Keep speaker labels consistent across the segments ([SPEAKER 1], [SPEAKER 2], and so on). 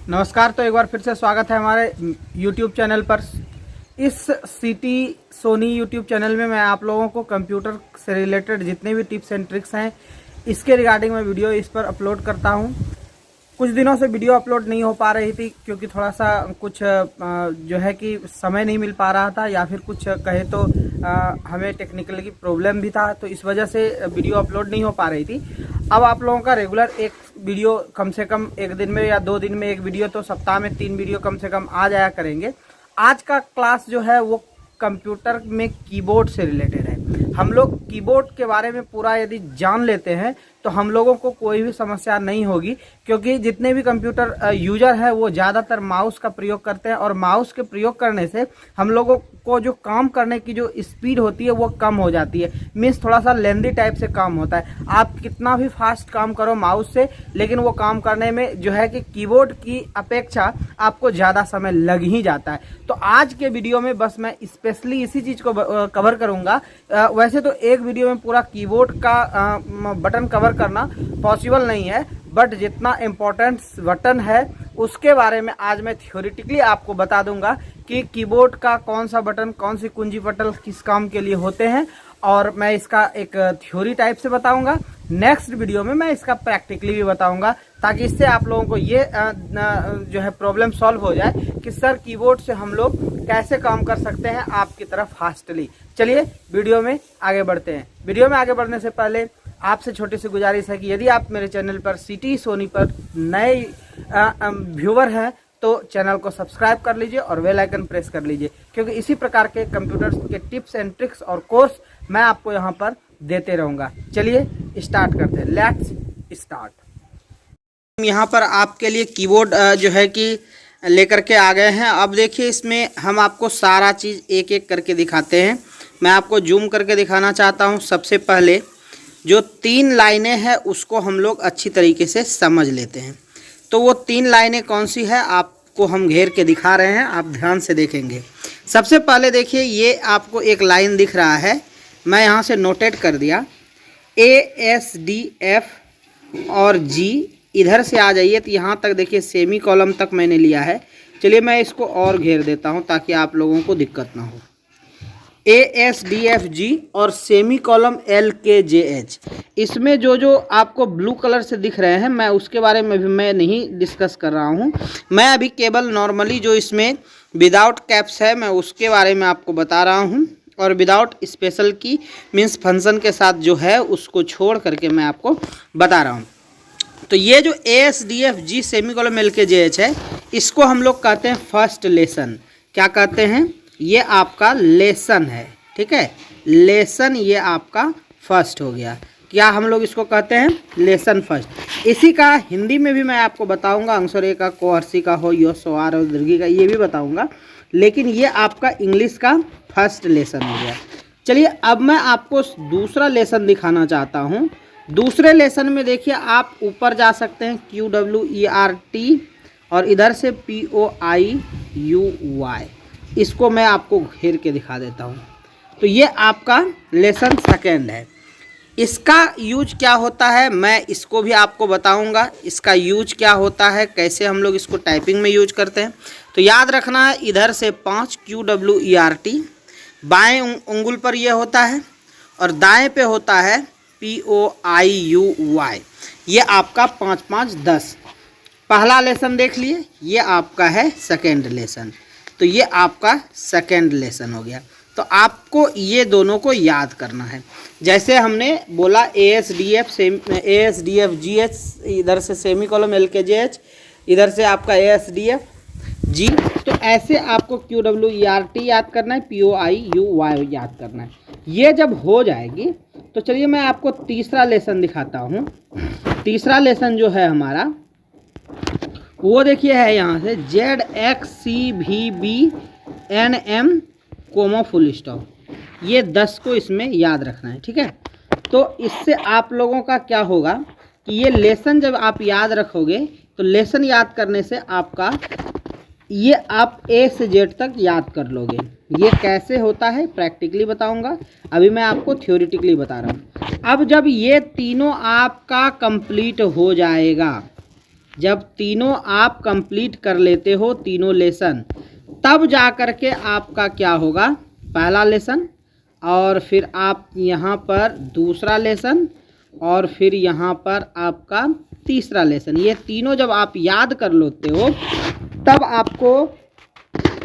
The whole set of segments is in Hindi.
[SPEAKER 1] नमस्कार। तो एक बार फिर से स्वागत है हमारे YouTube चैनल पर। इस सिटी सोनी YouTube चैनल में मैं आप लोगों को कंप्यूटर से रिलेटेड जितने भी टिप्स एंड ट्रिक्स हैं इसके रिगार्डिंग मैं वीडियो इस पर अपलोड करता हूं। कुछ दिनों से वीडियो अपलोड नहीं हो पा रही थी क्योंकि थोड़ा सा कुछ जो है कि समय नहीं मिल पा रहा था या फिर कुछ कहे तो हमें टेक्निकल की प्रॉब्लम भी था, तो इस वजह से वीडियो अपलोड नहीं हो पा रही थी। अब आप लोगों का रेगुलर एक वीडियो कम से कम एक दिन में या 2 दिन में एक वीडियो, तो सप्ताह में 3 वीडियो कम से कम आ जाया करेंगे। आज का क्लास जो है वो कंप्यूटर में कीबोर्ड से रिलेटेड है। हम लोग कीबोर्ड के बारे में पूरा यदि जान लेते हैं तो हम लोगों को कोई भी समस्या नहीं होगी, क्योंकि जितने भी कंप्यूटर यूजर है वो ज़्यादातर माउस का प्रयोग करते हैं और माउस के प्रयोग करने से हम लोगों को जो काम करने की जो स्पीड होती है वो कम हो जाती है। मीन्स थोड़ा सा लेंदी टाइप से काम होता है। आप कितना भी फास्ट काम करो माउस से, लेकिन वो काम करने में जो है कि कीबोर्ड की अपेक्षा आपको ज़्यादा समय लग ही जाता है। तो आज के वीडियो में बस मैं स्पेशली इसी चीज़ को कवर करूँगा। वैसे तो एक वीडियो में पूरा कीबोर्ड का बटन कवर करना पॉसिबल नहीं है, बट जितना इम्पोर्टेंट बटन है उसके बारे में आज मैं थ्योरेटिकली आपको बता दूंगा कि कीबोर्ड का कौन सा बटन, कौन सी कुंजी बटन किस काम के लिए होते हैं, और मैं इसका एक थ्योरी टाइप से बताऊंगा। नेक्स्ट वीडियो में मैं इसका प्रैक्टिकली भी बताऊंगा, ताकि इससे आप लोगों को ये जो है प्रॉब्लम सॉल्व हो जाए कि सर कीबोर्ड से हम लोग कैसे काम कर सकते हैं आपकी तरफ फास्टली। चलिए वीडियो में आगे बढ़ते हैं। वीडियो में आगे बढ़ने से पहले आपसे छोटी सी गुजारिश है कि यदि आप मेरे चैनल पर सिटी सोनी पर नए व्यूवर हैं तो चैनल को सब्सक्राइब कर लीजिए और बेल आइकन प्रेस कर लीजिए, क्योंकि इसी प्रकार के कंप्यूटर के टिप्स एंड ट्रिक्स और कोर्स मैं आपको यहाँ पर देते रहूँगा। चलिए स्टार्ट करते हैं। Let's start. यहाँ पर आपके लिए कीबोर्ड जो है कि लेकर के आ गए हैं। अब देखिए इसमें हम आपको सारा चीज़ एक एक करके दिखाते हैं। मैं आपको जूम करके दिखाना चाहता हूँ। सबसे पहले जो 3 लाइनें हैं उसको हम लोग अच्छी तरीके से समझ लेते हैं। तो वो 3 लाइनें कौन सी है आपको हम घेर के दिखा रहे हैं, आप ध्यान से देखेंगे। सबसे पहले देखिए ये आपको एक लाइन दिख रहा है, मैं यहाँ से नोटेट कर दिया। ASDF और G इधर से आ जाइए तो यहाँ तक देखिए सेमी कॉलम तक मैंने लिया है। चलिए मैं इसको और घेर देता हूँ ताकि आप लोगों को दिक्कत ना हो। ASDFG और सेमी कॉलम LKJH, इसमें जो आपको ब्लू कलर से दिख रहे हैं मैं उसके बारे में भी मैं नहीं डिस्कस कर रहा हूं। मैं अभी केवल नॉर्मली जो इसमें विदाउट कैप्स है मैं उसके बारे में आपको बता रहा हूं, और विदाउट स्पेशल की मीन्स फंक्शन के साथ जो है उसको छोड़ करके मैं आपको बता रहा हूँ। तो ये जो ASDFG सेमी कॉलम LKJH है इसको हम लोग कहते हैं फर्स्ट लेसन। क्या कहते हैं? ये आपका लेसन है, ठीक है। लेसन ये आपका फर्स्ट हो गया। क्या हम लोग इसको कहते हैं? Lesson first. इसी का हिंदी में भी मैं आपको बताऊंगा, अंशर ए का, को हर्षी का हो, यो सवार और दीर्घी का, ये भी बताऊंगा। लेकिन ये आपका इंग्लिश का फर्स्ट लेसन हो गया। चलिए अब मैं आपको दूसरा लेसन दिखाना चाहता हूँ। दूसरे लेसन में देखिए आप ऊपर जा सकते हैं QWERT और इधर से POIUY, इसको मैं आपको घेर के दिखा देता हूँ। तो ये आपका लेसन सेकेंड है। इसका यूज क्या होता है मैं इसको भी आपको बताऊंगा। इसका यूज क्या होता है, कैसे हम लोग इसको टाइपिंग में यूज करते हैं। तो याद रखना है इधर से 5 QWERT, बाएं उंगल पर ये होता है और दाएं पे होता है POIUY। ये आपका 5 5 10। पहला लेसन देख लिए, ये आपका है सेकेंड लेसन। तो ये आपका सेकेंड लेसन हो गया। तो आपको ये दोनों को याद करना है। जैसे हमने बोला ASDFGH, इधर से सेमी कॉलम LKJH, इधर से आपका ASDFG, तो ऐसे आपको QWERT याद करना है, POIUY याद करना है। ये जब हो जाएगी तो चलिए मैं आपको तीसरा लेसन दिखाता हूँ। तीसरा लेसन जो है हमारा वो देखिए है यहाँ से ZXCVBNM कोमा फुल स्टॉप। ये 10 को इसमें याद रखना है, ठीक है। तो इससे आप लोगों का क्या होगा कि ये लेसन जब आप याद रखोगे तो लेसन याद करने से आपका ये आप A से Z तक याद कर लोगे। ये कैसे होता है प्रैक्टिकली बताऊंगा, अभी मैं आपको थ्योरेटिकली बता रहा हूँ। अब जब ये तीनों आपका कंप्लीट हो जाएगा जब तीनों आप कंप्लीट कर लेते हो, तीनों लेसन, तब जा कर के आपका क्या होगा, पहला लेसन, और फिर आप यहाँ पर दूसरा लेसन, और फिर यहाँ पर आपका तीसरा लेसन। ये तीनों जब आप याद कर लेते हो, तब आपको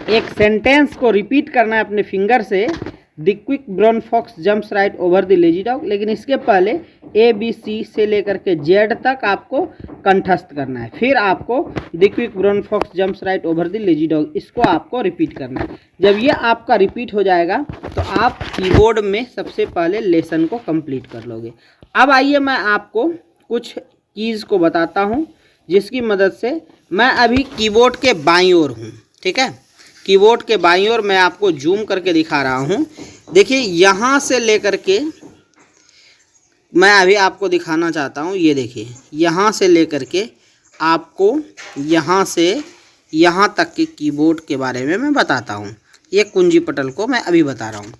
[SPEAKER 1] एक सेंटेंस को रिपीट करना है अपने फिंगर से, the quick brown fox jumps right over the lazy dog. लेकिन इसके पहले ABC से लेकर के Z तक आपको कंठस्थ करना है। फिर आपको the quick brown fox jumps right over the lazy dog, इसको आपको रिपीट करना है। जब ये आपका रिपीट हो जाएगा तो आप कीबोर्ड में सबसे पहले लेसन को कंप्लीट कर लोगे। अब आइए मैं आपको कुछ कीज़ को बताता हूँ जिसकी मदद से, मैं अभी कीबोर्ड के बाईं ओर हूँ, ठीक है। कीबोर्ड के बाईं ओर मैं आपको जूम करके दिखा रहा हूँ। देखिए यहाँ से लेकर के मैं अभी आपको दिखाना चाहता हूँ, ये देखिए यहाँ से लेकर के आपको यहाँ से यहाँ तक के कीबोर्ड के बारे में मैं बताता हूँ। ये कुंजी पटल को मैं अभी बता रहा हूँ।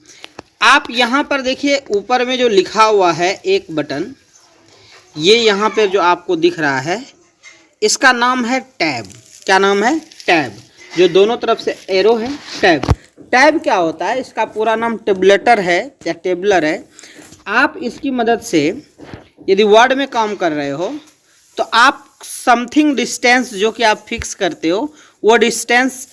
[SPEAKER 1] आप यहाँ पर देखिए ऊपर में जो लिखा हुआ है एक बटन, ये यहाँ पर जो आपको दिख रहा है, इसका नाम है टैब। क्या नाम है? टैब। जो दोनों तरफ से एरो है, टैब। टैब क्या होता है? इसका पूरा नाम टेबलेटर है या टेबलर है। आप इसकी मदद से यदि वर्ड में काम कर रहे हो तो आप समथिंग डिस्टेंस जो कि आप फिक्स करते हो, वो डिस्टेंस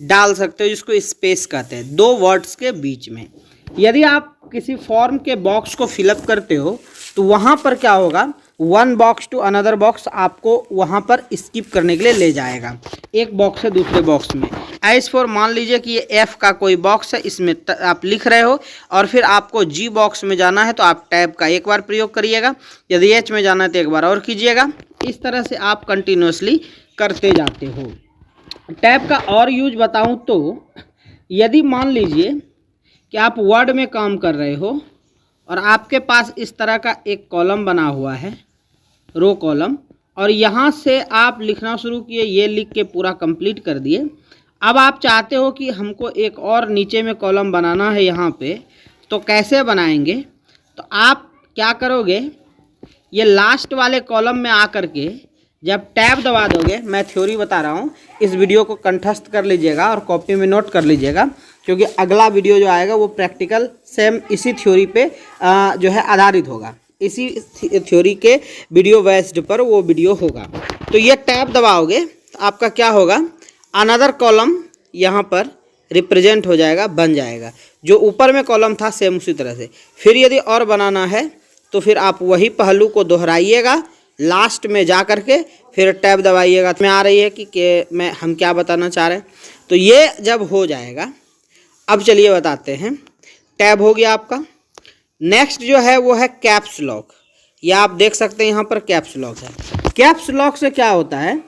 [SPEAKER 1] डाल सकते हो, जिसको स्पेस कहते हैं, दो वर्ड्स के बीच में। यदि आप किसी फॉर्म के बॉक्स को फिलअप करते हो तो वहाँ पर क्या होगा, one box to another box आपको वहाँ पर स्किप करने के लिए ले जाएगा, एक बॉक्स से दूसरे बॉक्स में। एज फॉर, मान लीजिए कि ये F का कोई बॉक्स है, इसमें आप लिख रहे हो और फिर आपको G बॉक्स में जाना है तो आप टैब का एक बार प्रयोग करिएगा। यदि H में जाना है तो एक बार और कीजिएगा। इस तरह से आप कंटिन्यूसली करते जाते हो। टैब का और यूज बताऊं तो, यदि मान लीजिए कि आप वर्ड में काम कर रहे हो और आपके पास इस तरह का एक कॉलम बना हुआ है, रो कॉलम, और यहाँ से आप लिखना शुरू किए, ये लिख के पूरा कंप्लीट कर दिए। अब आप चाहते हो कि हमको एक और नीचे में कॉलम बनाना है यहाँ पे, तो कैसे बनाएंगे? तो आप क्या करोगे, ये लास्ट वाले कॉलम में आकर के जब टैब दबा दोगे, मैं थ्योरी बता रहा हूँ, इस वीडियो को कंठस्थ कर लीजिएगा और कॉपी में नोट कर लीजिएगा, क्योंकि अगला वीडियो जो आएगा वो प्रैक्टिकल सेम इसी थ्योरी पे जो है आधारित होगा। इसी थ्योरी के वीडियो बेस्ड पर वो वीडियो होगा। तो ये टैब दबाओगे तो आपका क्या होगा, अनदर कॉलम यहाँ पर रिप्रेजेंट हो जाएगा, बन जाएगा। जो ऊपर में कॉलम था सेम उसी तरह से। फिर यदि और बनाना है तो फिर आप वही पहलू को दोहराइएगा, लास्ट में जा कर के फिर टैब दबाइएगा। में आ रही है कि हम क्या बताना चाह रहे हैं। तो ये जब हो जाएगा, अब चलिए बताते हैं। टैब हो गया आपका। नेक्स्ट जो है वो है कैप्स लॉक। ये आप देख सकते हैं यहाँ पर कैप्स लॉक है। कैप्स लॉक से क्या होता है,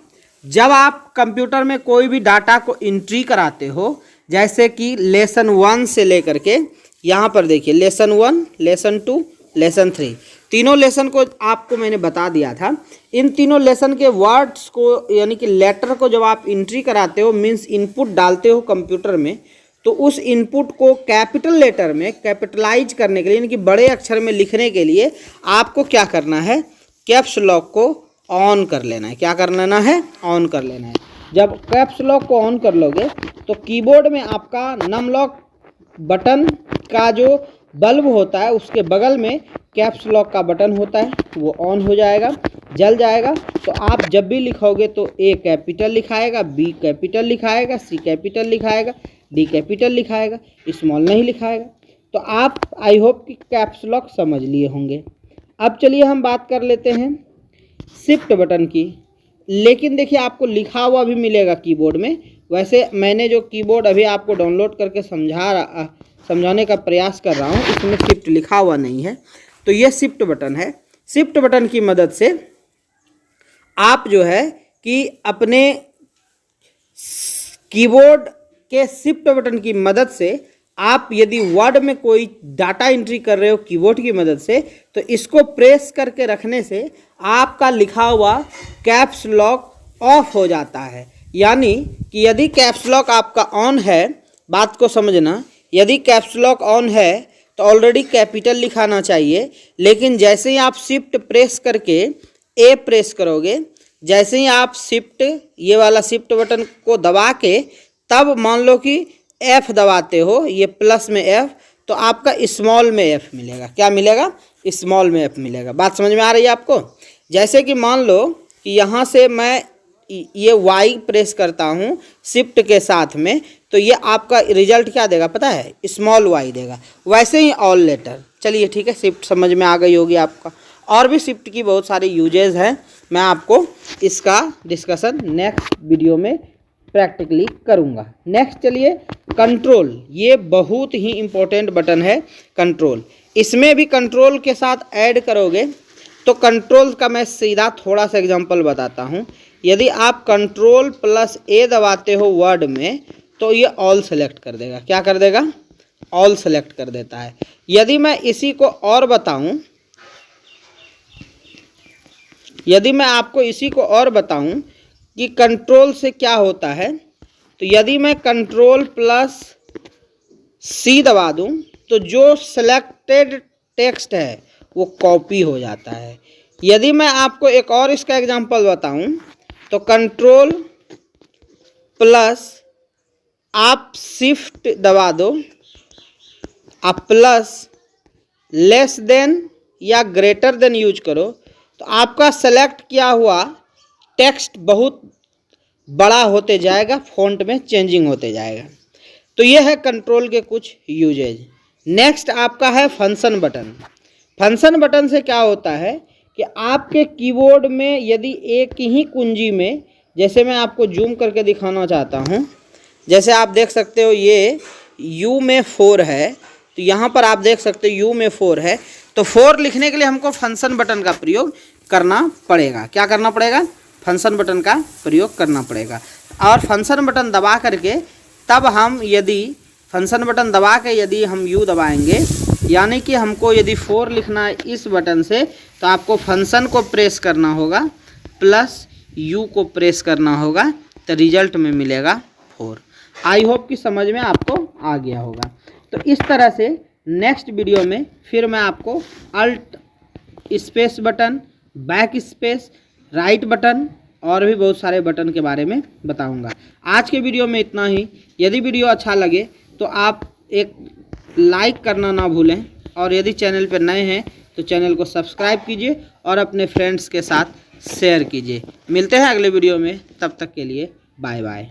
[SPEAKER 1] जब आप कंप्यूटर में कोई भी डाटा को एंट्री कराते हो, जैसे कि लेसन 1 से लेकर के यहाँ पर देखिए लेसन 1, लेसन 2, लेसन 3, तीनों लेसन को आपको मैंने बता दिया था। इन तीनों लेसन के वर्ड्स को यानी कि लेटर को जब आप एंट्री कराते हो, मीन्स इनपुट डालते हो कंप्यूटर में, तो उस इनपुट को कैपिटल लेटर में कैपिटलाइज करने के लिए, यानी कि बड़े अक्षर में लिखने के लिए आपको क्या करना है, कैप्स लॉक को ऑन कर लेना है। क्या कर लेना है? ऑन कर लेना है। जब कैप्स लॉक को ऑन कर लोगे तो कीबोर्ड में आपका नम लॉक बटन का जो बल्ब होता है उसके बगल में कैप्स लॉक का बटन होता है, वो ऑन हो जाएगा, जल जाएगा। तो आप जब भी लिखोगे तो A कैपिटल लिखाएगा, B कैपिटल लिखाएगा, C कैपिटल लिखाएगा, D कैपिटल लिखाएगा, स्मॉल नहीं लिखाएगा। तो आप आई होप कि कैप्स लॉक समझ लिए होंगे। अब चलिए हम बात कर लेते हैं शिफ्ट बटन की। लेकिन देखिए आपको लिखा हुआ भी मिलेगा कीबोर्ड में। वैसे मैंने जो कीबोर्ड अभी आपको डाउनलोड करके समझाने का प्रयास कर रहा हूँ, इसमें शिफ्ट लिखा हुआ नहीं है। तो ये शिफ्ट बटन है। शिफ्ट बटन की मदद से आप जो है कि अपने कीबोर्ड के शिफ्ट बटन की मदद से आप यदि वर्ड में कोई डाटा एंट्री कर रहे हो कीबोर्ड की मदद से, तो इसको प्रेस करके रखने से आपका लिखा हुआ कैप्स लॉक ऑफ हो जाता है। यानी कि यदि कैप्स लॉक आपका ऑन है, बात को समझना, यदि कैप्स लॉक ऑन है तो ऑलरेडी कैपिटल लिखाना चाहिए, लेकिन जैसे ही आप शिफ्ट प्रेस करके A प्रेस करोगे जैसे ही आप शिफ्ट, ये वाला शिफ्ट बटन को दबा के तब मान लो कि F दबाते हो, ये प्लस में F, तो आपका स्मॉल में F मिलेगा। क्या मिलेगा? स्मॉल में F मिलेगा। बात समझ में आ रही है आपको? जैसे कि मान लो कि यहाँ से मैं ये Y प्रेस करता हूँ शिफ्ट के साथ में, तो ये आपका रिजल्ट क्या देगा पता है? स्मॉल y देगा। वैसे ही ऑल लेटर। चलिए ठीक है, शिफ्ट समझ में आ गई होगी आपका। और भी शिफ्ट की बहुत सारी यूजेज हैं, मैं आपको इसका डिस्कशन नेक्स्ट वीडियो में प्रैक्टिकली करूँगा। नेक्स्ट चलिए कंट्रोल, ये बहुत ही इम्पोर्टेंट बटन है कंट्रोल। इसमें भी कंट्रोल के साथ ऐड करोगे तो कंट्रोल का मैं सीधा थोड़ा सा एग्जांपल बताता हूँ। यदि आप कंट्रोल प्लस A दबाते हो वर्ड में, तो ये ऑल सेलेक्ट कर देगा। क्या कर देगा? ऑल सेलेक्ट कर देता है। यदि मैं इसी को और बताऊं, यदि मैं आपको इसी को और बताऊं कि कंट्रोल से क्या होता है, तो यदि मैं कंट्रोल प्लस C दबा दूं तो जो सेलेक्टेड टेक्स्ट है वो कॉपी हो जाता है। यदि मैं आपको एक और इसका एग्जांपल बताऊं, तो कंट्रोल प्लस आप शिफ्ट दबा दो, आप प्लस लेस देन या ग्रेटर देन यूज करो, तो आपका सेलेक्ट किया हुआ टेक्स्ट बहुत बड़ा होते जाएगा, फ़ॉन्ट में चेंजिंग होते जाएगा। तो ये है कंट्रोल के कुछ यूजेज। नेक्स्ट आपका है फंक्शन बटन। फंक्शन बटन से क्या होता है कि आपके कीबोर्ड में यदि एक ही कुंजी में, जैसे मैं आपको जूम करके दिखाना चाहता हूँ, जैसे आप देख सकते हो ये U में 4 है, तो यहाँ पर आप देख सकते हो U में 4 है, तो 4 लिखने के लिए हमको फंक्शन बटन का प्रयोग करना पड़ेगा। क्या करना पड़ेगा? फंक्शन बटन का प्रयोग करना पड़ेगा। और फंक्शन बटन दबा करके तब हम यदि फंक्शन बटन दबा के यदि हम U दबाएंगे, यानी कि हमको यदि 4 लिखना है इस बटन से, तो आपको फंक्शन को प्रेस करना होगा प्लस U को प्रेस करना होगा, तो रिजल्ट में मिलेगा 4। आई होप कि समझ में आपको आ गया होगा। तो इस तरह से नेक्स्ट वीडियो में फिर मैं आपको alt space button, back space, right button और भी बहुत सारे बटन के बारे में बताऊंगा। आज के वीडियो में इतना ही। यदि वीडियो अच्छा लगे तो आप एक लाइक करना ना भूलें, और यदि चैनल पर नए हैं तो चैनल को सब्सक्राइब कीजिए और अपने फ्रेंड्स के साथ शेयर कीजिए। मिलते हैं अगले वीडियो में, तब तक के लिए बाय बाय।